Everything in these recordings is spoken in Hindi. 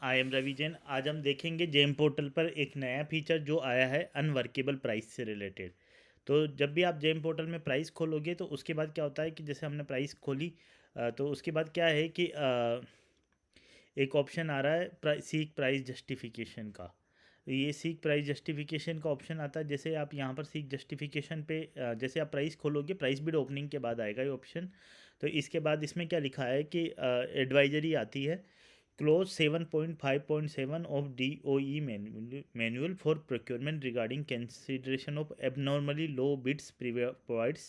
I am Ravi Jain. आज हम देखेंगे जेम पोर्टल पर एक नया फीचर जो आया है अनवर्केबल प्राइस से रिलेटेड। तो जब भी आप जेम पोर्टल में प्राइस खोलोगे तो उसके बाद क्या होता है कि जैसे हमने प्राइस खोली, तो उसके बाद क्या है कि एक ऑप्शन आ रहा है सीक प्राइस जस्टिफिकेशन का। ये सीक प्राइस जस्टिफिकेशन का ऑप्शन आता है। जैसे आप यहाँ पर सीक जस्टिफिकेशन पे जैसे आप प्राइस खोलोगे, प्राइस बिड ओपनिंग के बाद आएगा ये ऑप्शन। तो इसके बाद इसमें क्या लिखा है कि एडवाइजरी आती है, close 7.5.7 of DOE manual for procurement regarding consideration of abnormally low bids provides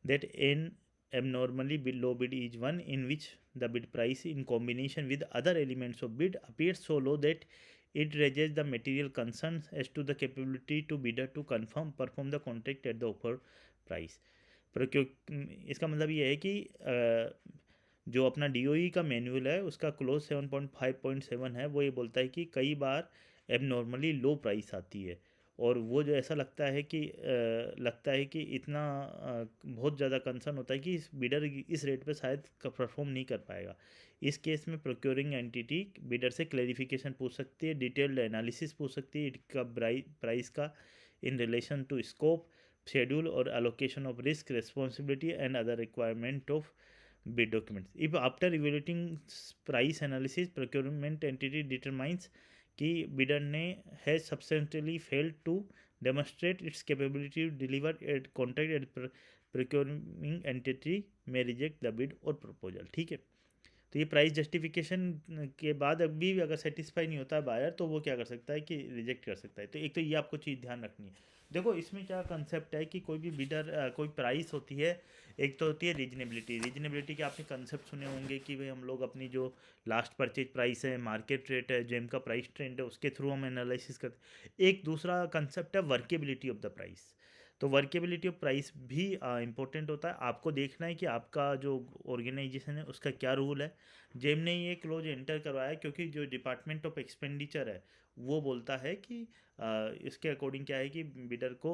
that an abnormally low bid is one in which the bid price in combination with other elements of bid appears so low that it raises the material concerns as to the capability to bidder to confirm perform the contract at the offer price। इसका मतलब ये है कि जो अपना DOE का मैनुअल है उसका क्लोज 7.5.7 है, वो ये बोलता है कि कई बार एबनॉर्मली लो प्राइस आती है और वो जो ऐसा लगता है कि इतना बहुत ज़्यादा कंसर्न होता है कि इस बिडर इस रेट पे शायद परफॉर्म नहीं कर पाएगा। इस केस में प्रोक्योरिंग एंटिटी बिडर से क्लेरिफिकेशन पूछ सकती है, डिटेल्ड एनालिसिस पूछ सकती है इसका प्राइस का in relation to scope, schedule or allocation of risk, responsibility and other requirement of bid documents. If after evaluating price analysis procurement entity determines कि bidder ने has substantially failed to demonstrate its capability to deliver a contract at procuring entity may reject the bid or proposal। ठीक है, तो ये प्राइस जस्टिफिकेशन के बाद अभी भी अगर सेटिस्फाई नहीं होता है बायर, तो वो क्या कर सकता है कि रिजेक्ट कर सकता है। तो एक तो ये आपको चीज़ ध्यान रखनी है। देखो इसमें क्या कंसेप्ट है कि कोई भी बिडर कोई प्राइस होती है, एक तो होती है रीजनेबिलिटी। रीजनेबिलिटी के आपने कंसेप्ट सुने होंगे कि भाई हम लोग अपनी जो लास्ट परचेज प्राइस है, मार्केट रेट है, जेम का प्राइस ट्रेंड है, उसके थ्रू हम एनालिसिस करते। एक दूसरा कंसेप्ट है वर्केबिलिटी ऑफ द प्राइस। तो वर्केबिलिटी ऑफ प्राइस भी इम्पोर्टेंट होता है। आपको देखना है कि आपका जो ऑर्गेनाइजेशन है उसका क्या रूल है। जेम ने ये क्लोज एंटर करवाया क्योंकि जो डिपार्टमेंट ऑफ एक्सपेंडिचर है वो बोलता है कि इसके अकॉर्डिंग क्या है कि बिडर को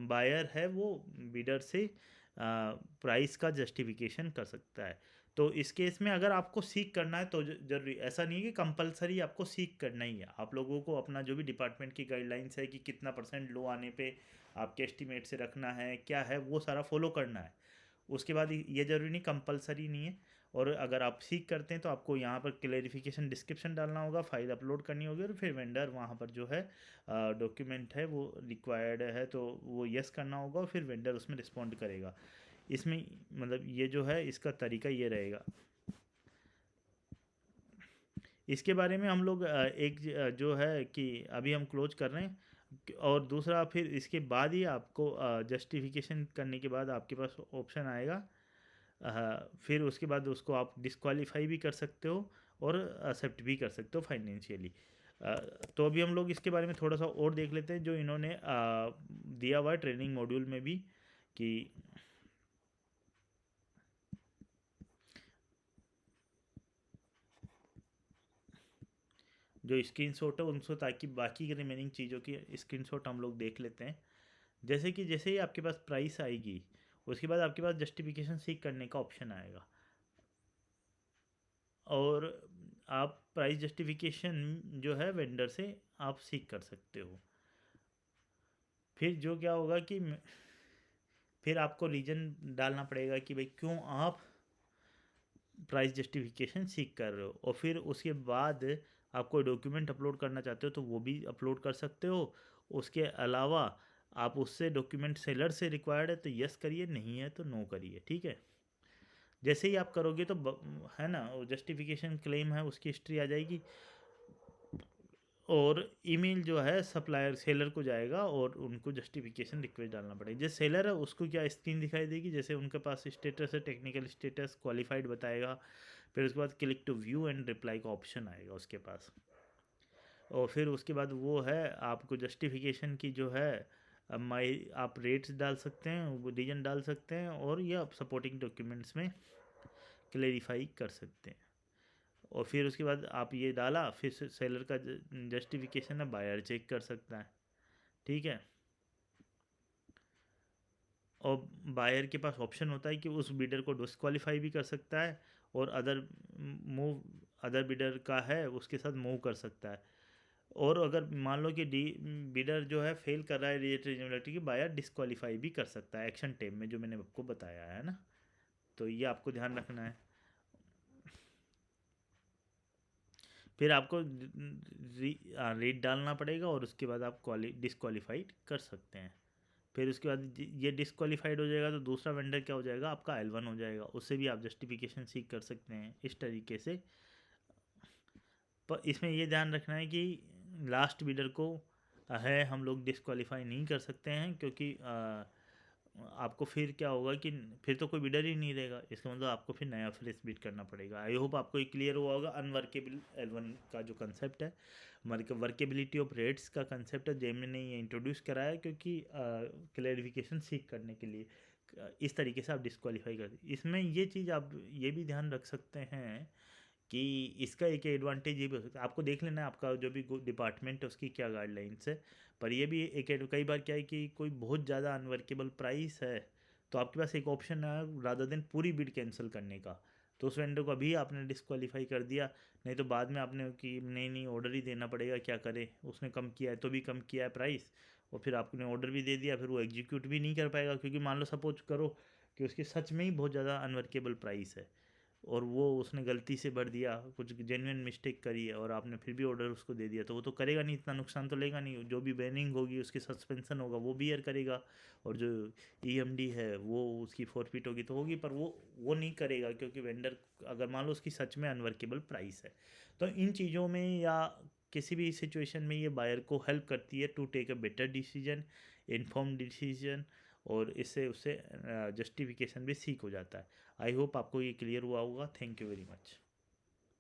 बायर है वो बिडर से प्राइस का जस्टिफिकेशन कर सकता है। तो इस केस में अगर आपको सीक करना है तो जरूरी ऐसा नहीं है कि कंपलसरी आपको सीक करना ही है। आप लोगों को अपना जो भी डिपार्टमेंट की गाइडलाइंस है कि कितना परसेंट लो आने पे आपके एस्टिमेट से रखना है, क्या है, वो सारा फॉलो करना है। उसके बाद ये ज़रूरी नहीं, कंपलसरी नहीं है। और अगर आप सीख करते हैं तो आपको यहाँ पर क्लेरिफिकेशन डिस्क्रिप्शन डालना होगा, फाइल अपलोड करनी होगी और फिर वेंडर वहाँ पर जो है डॉक्यूमेंट है वो रिक्वायर्ड है तो वो यस करना होगा और फिर वेंडर उसमें रिस्पॉन्ड करेगा। इसमें मतलब ये जो है इसका तरीका ये रहेगा। इसके बारे में हम लोग एक जो है कि अभी हम क्लोज कर रहे हैं और दूसरा फिर इसके बाद ही आपको जस्टिफिकेशन करने के बाद आपके पास ऑप्शन आएगा। फिर उसके बाद उसको आप डिस्क्वालीफाई भी कर सकते हो और एक्सेप्ट भी कर सकते हो फाइनेंशियली। तो अभी हम लोग इसके बारे में थोड़ा सा और देख लेते हैं जो इन्होंने दिया हुआ है ट्रेनिंग मॉड्यूल में भी कि जो स्क्रीनशॉट है उनको, ताकि बाकी की रिमेनिंग चीज़ों की स्क्रीनशॉट हम लोग देख लेते हैं। जैसे ही आपके पास प्राइस आएगी उसके बाद आपके पास जस्टिफिकेशन सीख करने का ऑप्शन आएगा और आप प्राइस जस्टिफिकेशन जो है वेंडर से आप सीख कर सकते हो। फिर जो क्या होगा कि फिर आपको रीज़न डालना पड़ेगा कि भाई क्यों आप प्राइस जस्टिफिकेशन सीख कर रहे हो, और फिर उसके बाद आप कोई डॉक्यूमेंट अपलोड करना चाहते हो तो वो भी अपलोड कर सकते हो। उसके अलावा आप उससे डॉक्यूमेंट सेलर से रिक्वायर्ड है तो यस करिए, नहीं है तो नो करिए। ठीक है, जैसे ही आप करोगे तो है ना, जस्टिफिकेशन क्लेम है उसकी हिस्ट्री आ जाएगी और ईमेल जो है सप्लायर सेलर को जाएगा और उनको जस्टिफिकेशन रिक्वेस्ट डालना पड़ेगा। जो सेलर है उसको क्या स्क्रीन दिखाई देगी, जैसे उनके पास स्टेटस है, टेक्निकल स्टेटस क्वालिफाइड बताएगा। फिर उसके बाद click to view and reply का ऑप्शन आएगा उसके पास, और फिर उसके बाद वो है आपको जस्टिफिकेशन की जो है माई आप रेट्स डाल सकते हैं, वो रीजन डाल सकते हैं और या आप सपोर्टिंग डॉक्यूमेंट्स में क्लेरिफाई कर सकते हैं। और फिर उसके बाद आप ये डाला, फिर सेलर का जस्टिफिकेशन है बायर चेक कर सकता है। ठीक है, और बायर के पास ऑप्शन होता है कि उस बिडर को डिस्क्वालीफाई भी कर सकता है और अदर मूव अदर बिडर का है उसके साथ मूव कर सकता है। और अगर मान लो कि डी बिडर जो है फेल कर रहा है रीजनेबिलिटी की, बायर डिस्क्वालीफाई भी कर सकता है एक्शन टेम में, जो मैंने आपको बताया है ना। तो ये आपको ध्यान रखना है। फिर आपको रेट डालना पड़ेगा और उसके बाद आप डिस्क्वालीफाइड कर सकते हैं। फिर उसके बाद ये डिस्क्वालीफाइड हो जाएगा तो दूसरा वेंडर क्या हो जाएगा, आपका L1 हो जाएगा, उससे भी आप जस्टिफिकेशन सीख कर सकते हैं इस तरीके से। पर इसमें ये ध्यान रखना है कि लास्ट बिडर को है हम लोग डिस्क्वालीफाई नहीं कर सकते हैं, क्योंकि आपको फिर क्या होगा कि फिर तो कोई बिडर ही नहीं रहेगा, इसका मतलब आपको फिर नया फ्रेश बिड करना पड़ेगा। आई होप आपको ये क्लियर हुआ होगा। अनवर्केबल L1 का जो कंसेप्ट है, वर्केबिलिटी ऑफ रेट्स का कंसेप्ट है, जेम ने ये इंट्रोड्यूस कराया क्योंकि क्लैरिफिकेशन सीख करने के लिए। इस तरीके से आप डिस्क्वालीफाई कर, इसमें ये चीज़ आप ये भी ध्यान रख सकते हैं कि इसका एक एडवांटेज ये भी हो सकता है, आपको देख लेना है आपका जो भी डिपार्टमेंट है उसकी क्या गाइडलाइंस है। पर ये भी एक कई बार क्या है कि कोई बहुत ज़्यादा अनवर्केबल प्राइस है, तो आपके पास एक ऑप्शन है रादर देन पूरी बिड कैंसिल करने का, तो उस वेंडर को अभी आपने डिस्क्वालीफाई कर दिया, नहीं तो बाद में आपने कि नहीं नहीं ऑर्डर ही देना पड़ेगा, क्या करे, उसने कम किया है तो भी कम किया है प्राइस, और फिर आपने ऑर्डर भी दे दिया, फिर वो एग्जीक्यूट भी नहीं कर पाएगा, क्योंकि मान लो सपोज करो कि उसकी सच में ही बहुत ज़्यादा अनवर्केबल प्राइस है और वो उसने गलती से भर दिया, कुछ जेन्युइन मिस्टेक करी है और आपने फिर भी ऑर्डर उसको दे दिया, तो वो तो करेगा नहीं, इतना नुकसान तो लेगा नहीं, जो भी बैनिंग होगी उसकी सस्पेंशन होगा वो बियर करेगा, और जो EMD है वो उसकी फॉरफिट होगी तो होगी, पर वो नहीं करेगा क्योंकि वेंडर अगर मान लो उसकी सच में अनवर्केबल प्राइस है। तो इन चीज़ों में या किसी भी सिचुएशन में ये बायर को हेल्प करती है to take a better decision, inform decision, और इससे उससे जस्टिफिकेशन भी सीख हो जाता है। आई होप आपको ये क्लियर हुआ होगा। Thank you very much.